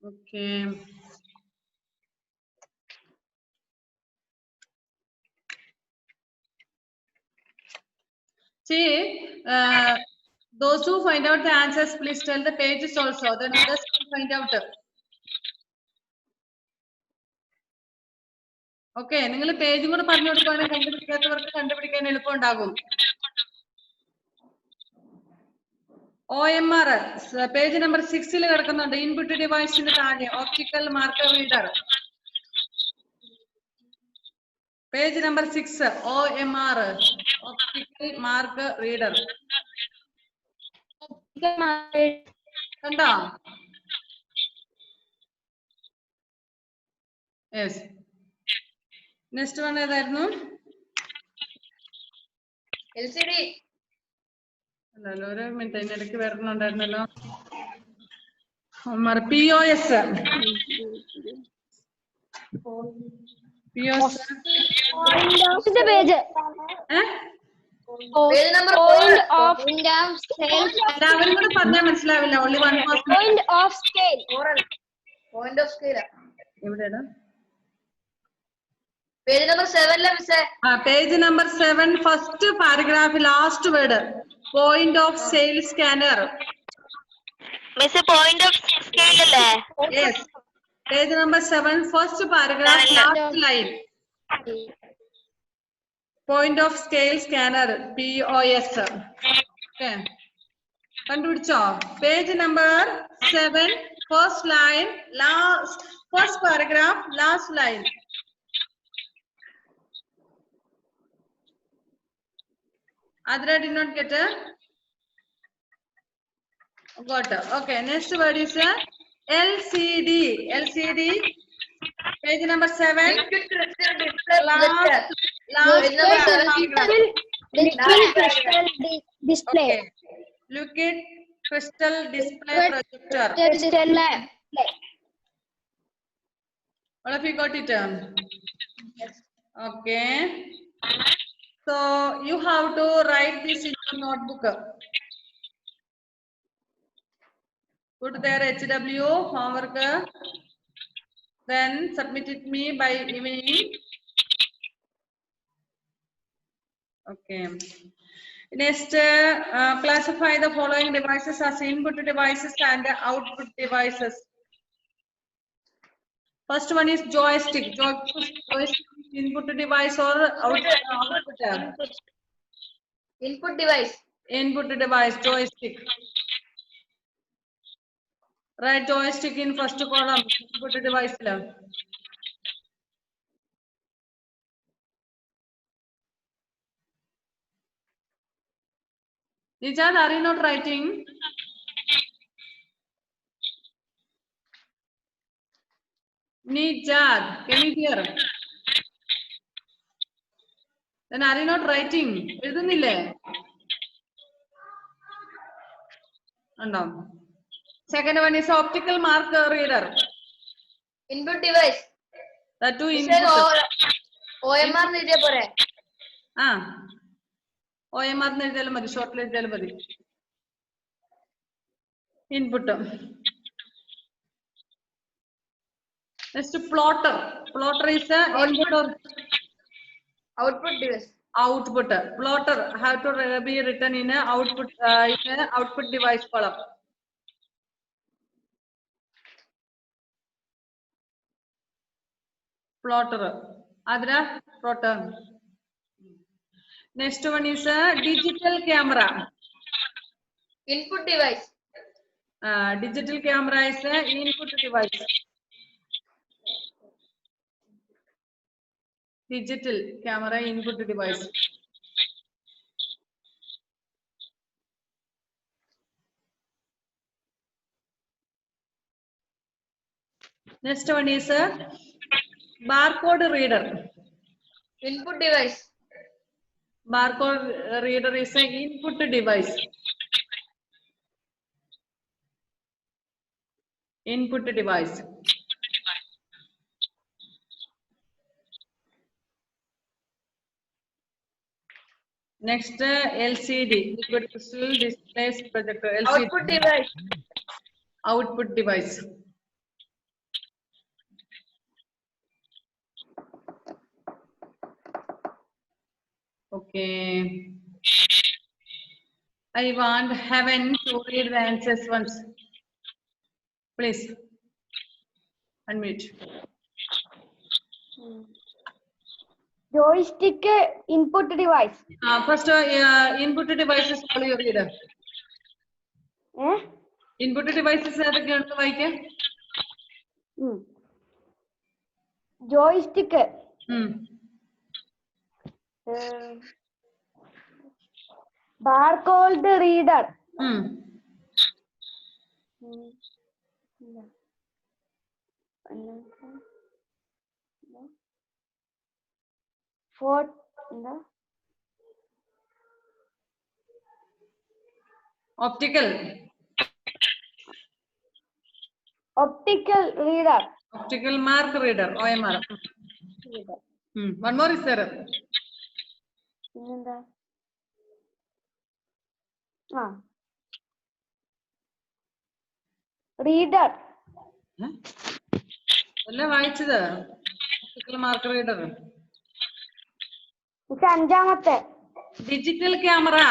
Okay. See, those who find out the answers, please tell the pages also. Then others can find out. Okay, നിങ്ങൾ പേജും കൂടെ പറഞ്ഞു കൊടുക്കുകയാണെങ്കിൽ കണ്ടുപിടിക്കാത്തവർക്ക് കണ്ടുപിടിക്കാൻ എളുപ്പമുണ്ടാകും. OMR page number 6 കിടക്കുന്നുണ്ട്. Input ഡിവൈസിന് താഴെ optical marker reader. Page number 6 OMR optical marker reader. കണ്ടോ? Yes. Next one ഏതായിരുന്നു? LCD. അല്ലല്ലോ, ഒരു മിനിറ്റ്, അതിനിടയ്ക്ക് വരണുണ്ടായിരുന്നല്ലോ. POS. POS. എല്ലാവരും കൂടെ പറഞ്ഞാൽ മനസ്സിലാവില്ല. Only one Point of scale. Point of scale. എവിടെയാണ്? പേജ് നമ്പർ 7 മിസ്സേ. Page number 7 first paragraph last word point of sale scanner. Miss point of scale അല്ലേ? Yes. Page number 7 first paragraph last line point of scale scanner POS. Okay, കണ്ടുപിടിച്ചോ? Page number 7 first line last first paragraph last line. Adra did not get a got. Okay, next word is LCD. LCD. Page number 7. Display. Okay. Liquid crystal display projector. All of you got it? Yes. Okay. So you have to write this in your notebook. Put there HW homework. Then submit it me by evening. Okay. Next, classify the following devices as input devices and output devices. First one is joystick. Joystick input device or output? Input device. Input device, joystick. Write joystick in first column. Input device. Nijad, are you not writing? Nijad, can you hear? Then are you not writing? എഴുതുന്നില്ലേ? ഉണ്ടോ? Second one is optical marker reader. Input device. The two input. OMR എഴുതിയ പോരെ? OMR എഴുതിയാലും മതി, ഷോർട്ടിൽ എഴുതിയാലും മതി. Input. Next, plotter. Plotter is the input or Output device. output. Plotter have to be written in a output device column. Plotter. Adra, plotter. Next one is a digital camera. Input device. Digital camera is a input device. Digital camera input device. Next one is a barcode reader. Input device. Barcode reader is a input device. Input device. Next, LCD, liquid crystal display projector. LCD. Output device. Output device. Okay. I want Heaven to read the answers once. Please. Unmute. Joystick input device. First, input devices all you read. Input devices are the Joystick. Barcode reader. Optical. Optical reader. Optical mark reader. OMR. One more is there. Reader. Optical mark reader. Digital camera.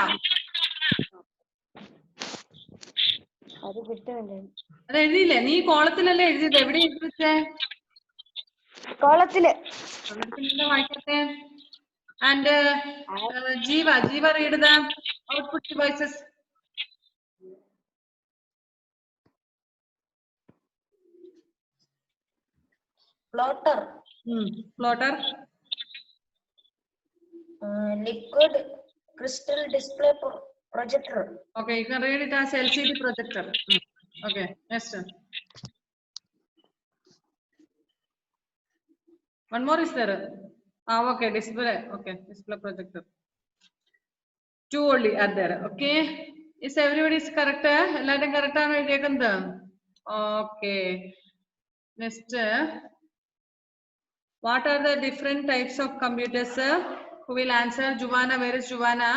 എഴുതിയില്ലേ നീ കോളത്തിലല്ലേ എഴുതിയത് എവിടെ എഴുതി വെച്ചേ കോളത്തില് വായിക്കട്ടെ and ജീവ read the output devices. Plotter. Plotter. Liquid crystal display projector. Okay, you can read it as LCD projector. Okay, next. One more is there. Okay, display. Okay, display projector. Two only are there. Okay, is everybody is correct? Everything correct ആണ് എഴുതിയേക്കുന്നത്. Okay, next. What are the different types of computers? Who will answer? Juvana, where is Juvana?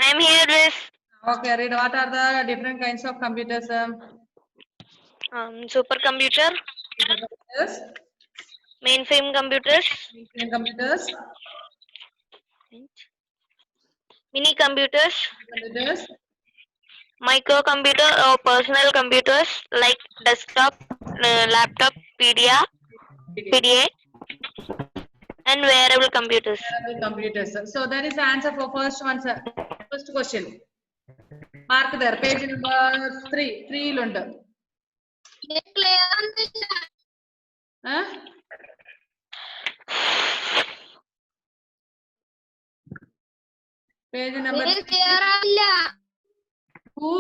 I am here, Miss. Okay, read. What are the different kinds of computers? Supercomputer, Supercomputers, mainframe computers, mainframe computers, mini computers, computers, microcomputer or personal computers like desktop, laptop, PDA, and wearable computers. wearable computers. So that is the answer for first one, sir. First question. Mark there. Page number 3. 3 ilundu. Huh? Page number. Who?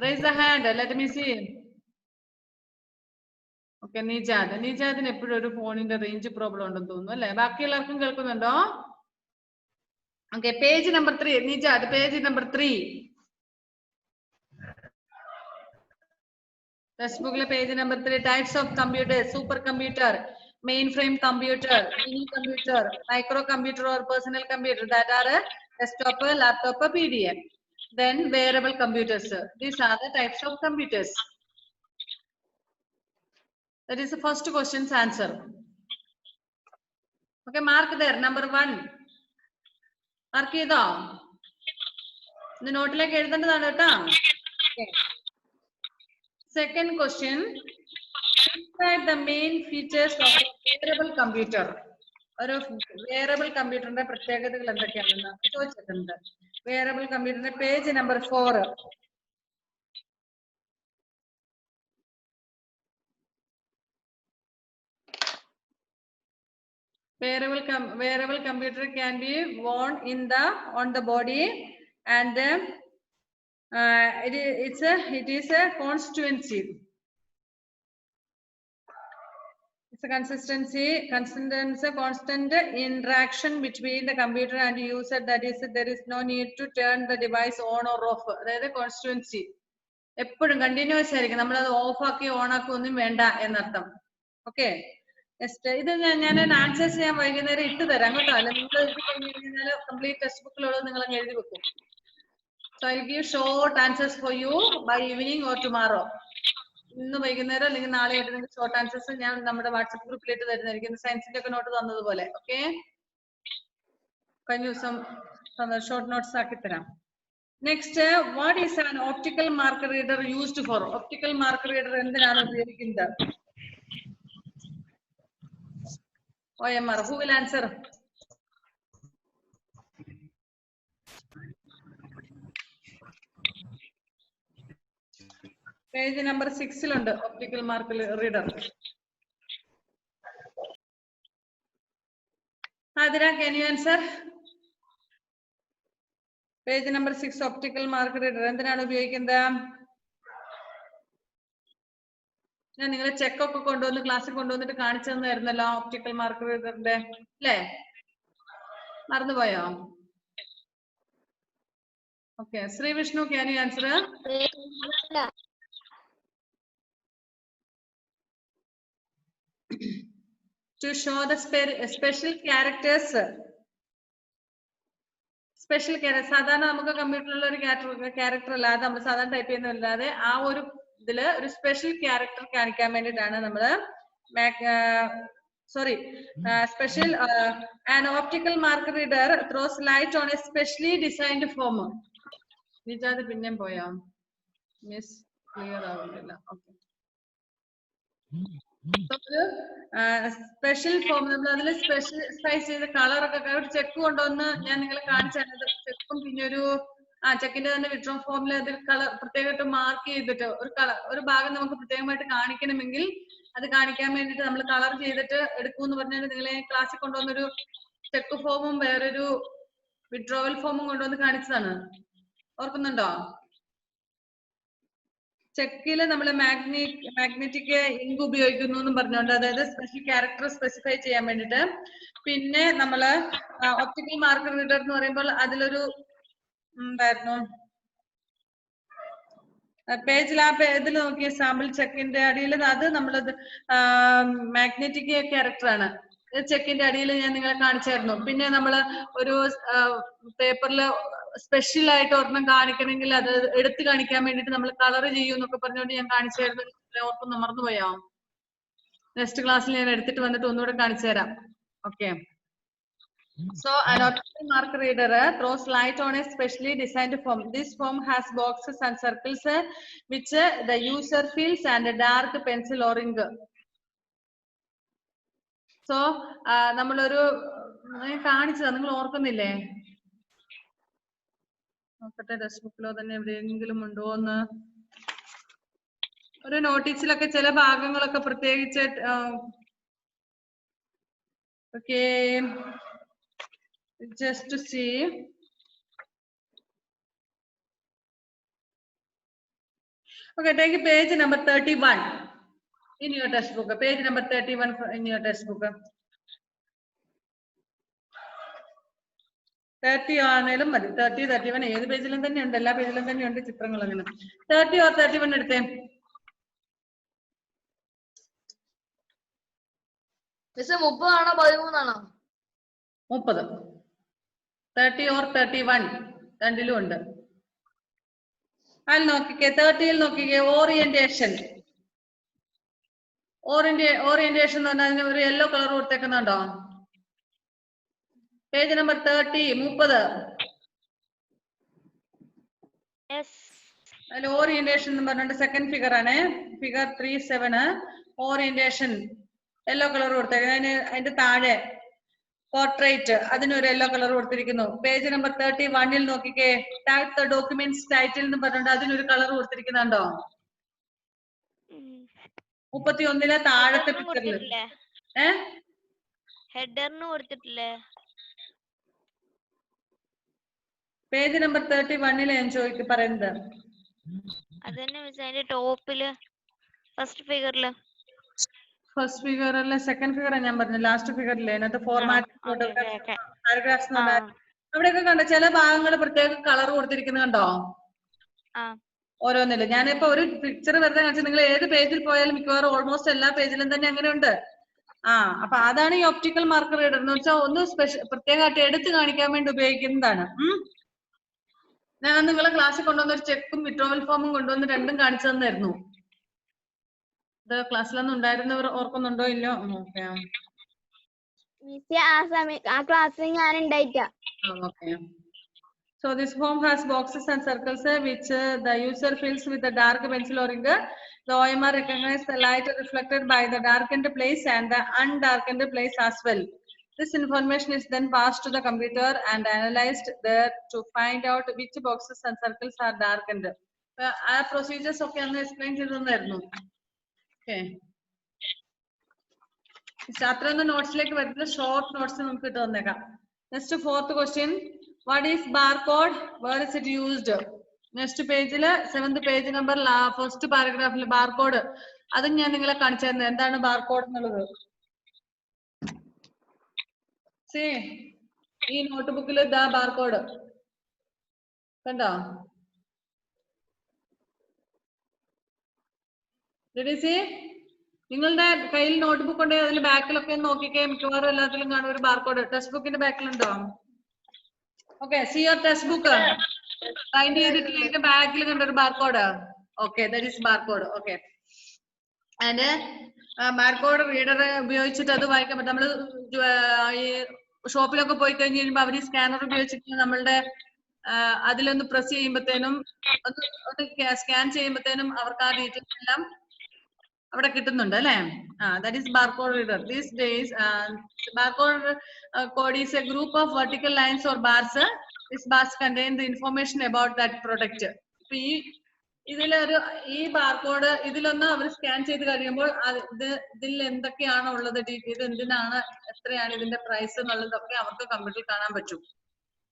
Raise the hand. Let me see. Okay, Nijad. Nijadine eppoഴും ഒരു ഫോണിന്റെ range problem ഉണ്ടെന്ന് തോന്നുന്നു അല്ലേ ബാക്കി എല്ലാവർക്കും കേൾക്കുന്നുണ്ടോ Okay, page number 3. Nijad, page number 3. Textbook page number 3. Types of computers: supercomputer, mainframe computer, mini computer, microcomputer or personal computer that are desktop, laptop, PDA. Then wearable computers. These are the types of computers. That is the first question's answer. Okay, mark there. Number 1. Mark ചെയ്തോ ഇത് നോട്ടിലേക്ക് എഴുതേണ്ടതാണ് കേട്ടോ Second question. Describe the main features of a wearable computer. ഒരു wearable computerന്റെ പ്രത്യേകതകൾ എന്തൊക്കെയാണെന്ന് ചോദിച്ചിട്ടുണ്ട് wearable computerന്റെ page number 4. Wearable computer can be worn on the body and it is a constituency. It's a constant interaction between the computer and user. That is, there is no need to turn the device on or off. That is constituency. എപ്പോഴും continuous ആയിരിക്കും നമ്മളത് of ആക്കി on ആക്കി ഒന്നും വേണ്ട എന്നർത്ഥം okay ഇത് ഞാൻ ആൻസേഴ്സ് ഞാൻ വൈകുന്നേരം ഇട്ട് തരാം കേട്ടോ അല്ലെ നിങ്ങൾ എഴുതി കഴിഞ്ഞു കഴിഞ്ഞാൽ കംപ്ലീറ്റ് ടെക്സ്റ്റ് ബുക്കിലുള്ളത് നിങ്ങൾ അങ്ങ് എഴുതി വെക്കും So I'll give short answers for you by evening or tomorrow. ഇന്ന് വൈകുന്നേരം അല്ലെങ്കിൽ നാളെ ആയിട്ട് നിങ്ങൾക്ക് ഷോർട്ട് ആൻസേഴ്സ് ഞാൻ നമ്മുടെ വാട്സ്ആപ്പ് ഗ്രൂപ്പിലിട്ട് തരുന്നതായിരിക്കും. സയൻസിന്റെ ഒക്കെ നോട്ട് തന്നതുപോലെ. ഓക്കെ, കഴിഞ്ഞ ദിവസം ഷോർട്ട് നോട്ട്സ് ആക്കി തരാം. Next, what is an optical mark reader used for? Optical mark reader എന്തിനാണ് ഉപയോഗിക്കുന്നത്? OMR, who will answer? Page number 6 optical mark reader. Athira, can you answer? Page number 6 optical mark reader എന്തിനാണ് ഉപയോഗിക്കുന്നത്? ഞാൻ നിങ്ങളെ ചെക്കൊക്കെ കൊണ്ടുവന്ന് ക്ലാസ്സിൽ കൊണ്ടുവന്നിട്ട് കാണിച്ചു തന്നായിരുന്നല്ലോ ഓപ്റ്റിക്കൽ മാർക്ക് റീഡറിന്റെ, അല്ലേ? മറന്നുപോയോ? Okay, Shri Vishnu, can you answer? To show the special characters. Special character സാധാരണ നമുക്ക് കമ്പ്യൂട്ടറിലുള്ള ഒരു ക്യാരക്ടർ അല്ലാതെ നമ്മൾ സാധാരണ ടൈപ്പ് ചെയ്യുന്നതല്ലാതെ ആ ഒരു ഇതില് ഒരു സ്പെഷ്യൽ ക്യാരക്ടർ കാണിക്കാൻ വേണ്ടിയിട്ടാണ് നമ്മള് special an optical mark reader throws light on a specially designed form. നിജാത് പിന്നെയും പോയോ? മിസ് ക്ലിയർ ആവുന്നില്ല. ഓക്കെ, സ്പെഷ്യൽ ഫോം നമ്മൾ അതിൽ സ്പെഷ്യലൈസ് ചെയ്ത കളറൊക്കെ ഒരു ചെക്ക് കൊണ്ടുവന്ന് ഞാൻ നിങ്ങളെ കാണിച്ചത്. ചെക്കും പിന്നെ ഒരു ചെക്കിന്റെ തന്നെ വിഡ്രോ ഫോമിൽ അതിൽ കളർ പ്രത്യേകമായിട്ട് മാർക്ക് ചെയ്തിട്ട് ഒരു ഭാഗം നമുക്ക് പ്രത്യേകമായിട്ട് കാണിക്കണമെങ്കിൽ അത് കാണിക്കാൻ വേണ്ടിട്ട് നമ്മൾ കളർ ചെയ്തിട്ട് എടുക്കൂന്ന് പറഞ്ഞാൽ നിങ്ങളെ ക്ലാസ്സിൽ കൊണ്ടുവന്നൊരു ചെക്ക് ഫോമും വേറൊരു വിഡ്രോവൽ ഫോമും കൊണ്ടുവന്ന് കാണിച്ചതാണ്. ഓർക്കുന്നുണ്ടോ? ചെക്കില് നമ്മൾ മാഗ്നറ്റിക് ഇങ്ക് ഉപയോഗിക്കുന്നു എന്നും പറഞ്ഞുകൊണ്ട്, അതായത് സ്പെഷ്യൽ ക്യാരക്ടർ സ്പെസിഫൈ ചെയ്യാൻ വേണ്ടിട്ട്. പിന്നെ നമ്മള് ഓപ്റ്റിക്കൽ മാർക്ക് റീഡർ എന്ന് പറയുമ്പോൾ അതിലൊരു എന്തായിരുന്നു പേജിൽ ഇതിൽ നോക്കിയ സാമ്പിൾ ചെക്കിന്റെ അടിയിൽ അത് നമ്മളത് മാഗ്നറ്റിക് ക്യാരക്ടർ ആണ്. ചെക്കിന്റെ അടിയിൽ ഞാൻ നിങ്ങളെ കാണിച്ചായിരുന്നു. പിന്നെ നമ്മള് ഒരു പേപ്പറിൽ സ്പെഷ്യൽ ആയിട്ട് ഒരെണ്ണം കാണിക്കണമെങ്കിൽ അത് എടുത്ത് കാണിക്കാൻ വേണ്ടിട്ട് നമ്മൾ കളർ ചെയ്യും എന്നൊക്കെ പറഞ്ഞുകൊണ്ട് ഞാൻ കാണിച്ചായിരുന്നു. ഓർക്കൊന്ന് മറന്നുപോയോ? നെക്സ്റ്റ് ക്ലാസ്സിൽ ഞാൻ എടുത്തിട്ട് വന്നിട്ട് ഒന്നുകൂടെ കാണിച്ചു തരാം. Okay, so an optical mark reader throws light on a specially designed form. This form has boxes and circles which the user fills and a dark pencil or ink. So നമ്മളൊരു കാണിച്ചതാ, നിങ്ങൾ ഓർക്കുന്നില്ലേ? നോക്കട്ടെ ടെക്സ്റ്റ് ബുക്കിലോ തന്നെ എവിടെയെങ്കിലും ഉണ്ടോ എന്ന്. ഒരു നോട്ടീസിലൊക്കെ ചില ഭാഗങ്ങളൊക്കെ പ്രത്യേകിച്ച് okay, just to see. Okay, take page number 31 in your textbook. Page number 31 in your textbook. 30 ആണേലും മതി. 30, 31 ഏത് പേജിലും തന്നെ ഉണ്ട്, എല്ലാ പേജിലും തന്നെ ഉണ്ട് ചിത്രങ്ങൾ. അങ്ങനെ 30 or 31 എടുത്തേ. മിസ് 30 ആണോ 13 ആണോ? 30. 30 or 31 രണ്ടിലും ഉണ്ട്. അതിൽ നോക്കിക്കേ, 30ൽ നോക്കിക്കേ, ഓറിയന്റേഷൻ. ഓറിയന്റേഷൻ എന്ന് പറഞ്ഞാൽ അതിന് ഒരു യെല്ലോ കളർ കൊടുത്തേക്കുന്നുണ്ടോ? Page number 30, 30. അതിൽ ഓറിയന്റേഷൻ എന്ന് പറഞ്ഞിട്ട് സെക്കൻഡ് ഫിഗർ ആണ്, ഫിഗർ 37. ഓറിയന്റേഷൻ യെല്ലോ കളർ കൊടുത്തേക്കുന്നത്. അതിന്റെ താഴെ പോർട്രേറ്റ്, അതിനൊരു യെല്ലോ കളർ കൊടുത്തിരിക്കുന്നു. പേജ് നമ്പർ 31ൽ നോക്കിക്കേ, ടാഗ് ദ ഡോക്യുമെന്റ്സ് ടൈറ്റിൽ എന്ന് പറഞ്ഞിട്ട് അതിനൊരു കളർ കൊടുത്തിരിക്കുന്നുണ്ടോ? 31ലെ താഴത്തെ പിക്ചറിൽ ഹെഡറിന് കൊടുത്തിട്ടില്ലേ? പേജ് നമ്പർ 31ൽ ഞാൻ പറയുന്നത് അതന്നെ മിസ്, അതിന്റെ ടോപ്പില് ഫസ്റ്റ് ഫിഗറില്. ഫസ്റ്റ് ഫിഗർ അല്ല, സെക്കൻഡ് ഫിഗർ ഞാൻ പറഞ്ഞു. ലാസ്റ്റ് ഫിഗറിലെ അതിനകത്ത് ഫോർമാറ്റ് പാരഗ്രാഫ്സ് അവിടെയൊക്കെ കണ്ടോ ചില ഭാഗങ്ങൾ പ്രത്യേക കളർ കൊടുത്തിരിക്കുന്നത് കണ്ടോ? ഓരോന്നില്ല. ഞാനിപ്പോ ഒരു പിക്ചർ വെറുതെ കാണിച്ചു, നിങ്ങൾ ഏത് പേജിൽ പോയാലും മിക്കവാറും ഓൾമോസ്റ്റ് എല്ലാ പേജിലും തന്നെ അങ്ങനെ ഉണ്ട്. അപ്പൊ അതാണ് ഈ ഒപ്റ്റിക്കൽ മാർക്ക് റീഡർ എന്ന് വെച്ചാൽ ഒന്ന് പ്രത്യേകമായിട്ട് എടുത്ത് കാണിക്കാൻ വേണ്ടി ഉപയോഗിക്കുന്നതാണ്. ഞാൻ നിങ്ങളെ ക്ലാസ്സിൽ കൊണ്ടുവന്ന ഒരു ചെക്കും വിഡ്രോവൽ ഫോമും കൊണ്ടുവന്ന് രണ്ടും കാണിച്ചു തന്നായിരുന്നു. ഇത് ക്ലാസ്സിലൊന്നും ഉണ്ടായിരുന്നവർ ഓർക്കുന്നുണ്ടോ ഇല്ലോ? ഓക്കെ ആ ക്ലാസ്സിൽ ഞാൻ ഉണ്ടായിട്ടാ. okay. So this form has boxes and circles which the user fills with a dark pencil or ink. The OMR recognizes the light reflected by the darkened place and the undarkened place as well. This information is then passed to the computer and analyzed there to find out which boxes and circles are darkened. Our procedures okay on explain ചെയ്തിരുന്നു. Okay. Chapter on the notes like the short notes നമുക്ക് ഇട്ട് തന്നേക്കാം. Next fourth question. What is barcode? Where is it used? Next page, 7th page number, first paragraph, barcode. അത് ഞാൻ നിങ്ങളെ കാണിച്ചു തരുന്നത് എന്താണ് ബാർകോഡ് എന്നുള്ളത്. See, ഈ നോട്ട്ബുക്കിൽ ദാ ബാർകോഡ് കണ്ടോ? Did you see? നിങ്ങളുടെ കയ്യിൽ നോട്ട്ബുക്ക് ഉണ്ടെങ്കിൽ അതിൽ ബാക്കിലൊക്കെ നോക്കിക്കേ, മിക്കവാറും എല്ലാത്തിലും കാണും ഒരു ബാർകോഡ്. ടെക്സ്റ്റ് ബുക്കിന്റെ ബാക്കിലുണ്ടോ? Okay, see your textbook. Find the back under barcode. Okay, that is barcode. Okay. And barcode reader ഉപയോഗിച്ചിട്ട് അത് വായിക്കാൻ പറ്റും. നമ്മൾ ഷോപ്പിലൊക്കെ പോയി കഴിഞ്ഞ് കഴിയുമ്പോൾ അവർ സ്കാനർ ഉപയോഗിച്ചിട്ട് നമ്മളുടെ അതിലൊന്ന് പ്രസ് ചെയ്യുമ്പോഴത്തേനും സ്കാൻ ചെയ്യുമ്പോഴത്തേനും അവർക്ക് ആ ഡീറ്റെയിൽസ് എല്ലാം അവിടെ കിട്ടുന്നുണ്ട് അല്ലേ? That is barcode reader. These days, barcode code is a group of vertical lines or bars. These bars contain the information about that product. ഇതിലൊരു ഈ ബാർകോഡ് ഇതിലൊന്ന് അവർ സ്കാൻ ചെയ്ത് കഴിയുമ്പോൾ ഇതിൽ എന്തൊക്കെയാണ് ഉള്ളത്, ഇത് എന്തിനാണ്, എത്രയാണ് ഇതിന്റെ പ്രൈസ് എന്നുള്ളതൊക്കെ അവർക്ക് കമ്പ്യൂട്ടറിൽ കാണാൻ പറ്റും.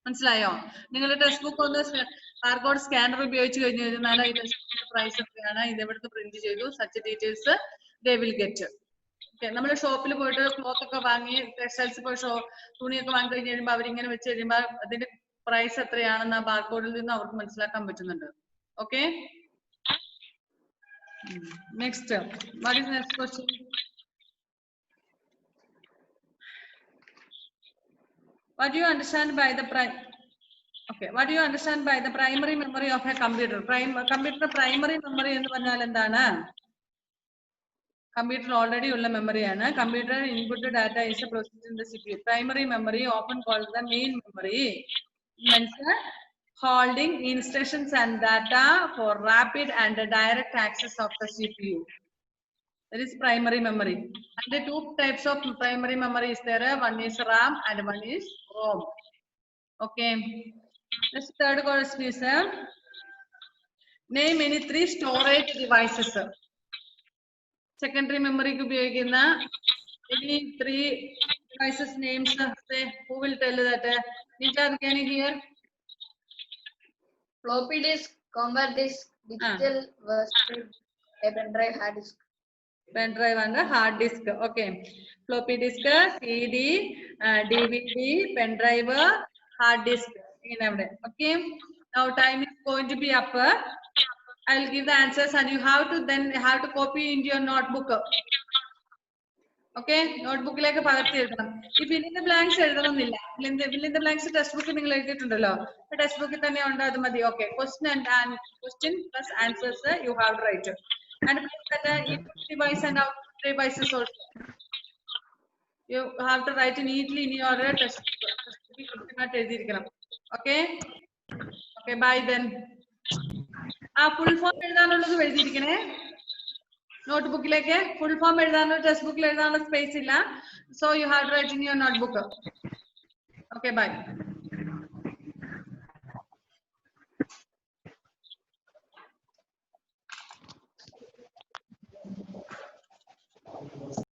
മനസ്സിലായോ? നിങ്ങളുടെ ടെക്സ്റ്റ് ബുക്ക് ഒന്ന് ബാർകോഡ് സ്കാനർ ഉപയോഗിച്ച് കഴിഞ്ഞു കഴിഞ്ഞാൽ ഈ ടെക്സ്റ്റ് ബുക്കിന്റെ പ്രൈസ് എത്രയാണ്, ഇത് എവിടുന്ന് പ്രിന്റ് ചെയ്തു, such details they will get. Okay, നമ്മൾ ഷോപ്പിൽ പോയിട്ട് ക്ലോത്ത് ഒക്കെ വാങ്ങി ടെക്സ്റ്റൈൽസ് പോയി തുണിയൊക്കെ വാങ്ങി കഴിഞ്ഞ് കഴിയുമ്പോൾ അവരിങ്ങനെ വെച്ച് കഴിയുമ്പോൾ അതിന്റെ പ്രൈസ് എത്രയാണെന്ന് ആ ബാർകോഡിൽ നിന്ന് അവർക്ക് മനസ്സിലാക്കാൻ പറ്റുന്നുണ്ട്. Okay, next what is next question? What do you understand by the what do you understand by the primary memory of a computer? Computer primary memory എന്ന് പറഞ്ഞാൽ എന്താണ്? Computer already ഉള്ള memory ആണ്. Computer input data is processed in the CPU. Primary memory, often called the main memory, means holding instructions and data for rapid and direct access of the CPU. That is primary memory. And the two types of primary memory is there. One is RAM and one is ROM. Okay. This third question is name any 3 storage devices. Secondary memory could be again any 3 devices names. Say, who will tell that? Nijad, can you hear? Floppy disk, compact disk, digital version, a pen drive, hard disk. Pen drive and a hard disk. Okay, floppy disk, CD, DVD, pen drive, hard disk. Okay, now time is going to be up. I'll give the answers and you have to copy into your notebook. Okay, notebook like a പകർത്തി എഴുതണം. ഈ fill in the blanks എഴുതണമെന്നില്ല. fill in the blanks text ബുക്കിൽ നിങ്ങൾ എഴുതിയിട്ടുണ്ടല്ലോ, text ബുക്കിൽ തന്നെ ഉണ്ട്, അത് മതി. Okay, question plus answers you have to write. And that input device and output devices also you have to write neatly in your text book. Okay, okay, bye then. Full form എഴുതാനുള്ളത് എഴുതിയിരിക്കണേ നോട്ട്ബുക്കിലേക്ക്. Full form എഴുതാനുള്ള text ബുക്കിൽ എഴുതാനുള്ള space ഇല്ല, so you have to write in your notebook. Okay, bye.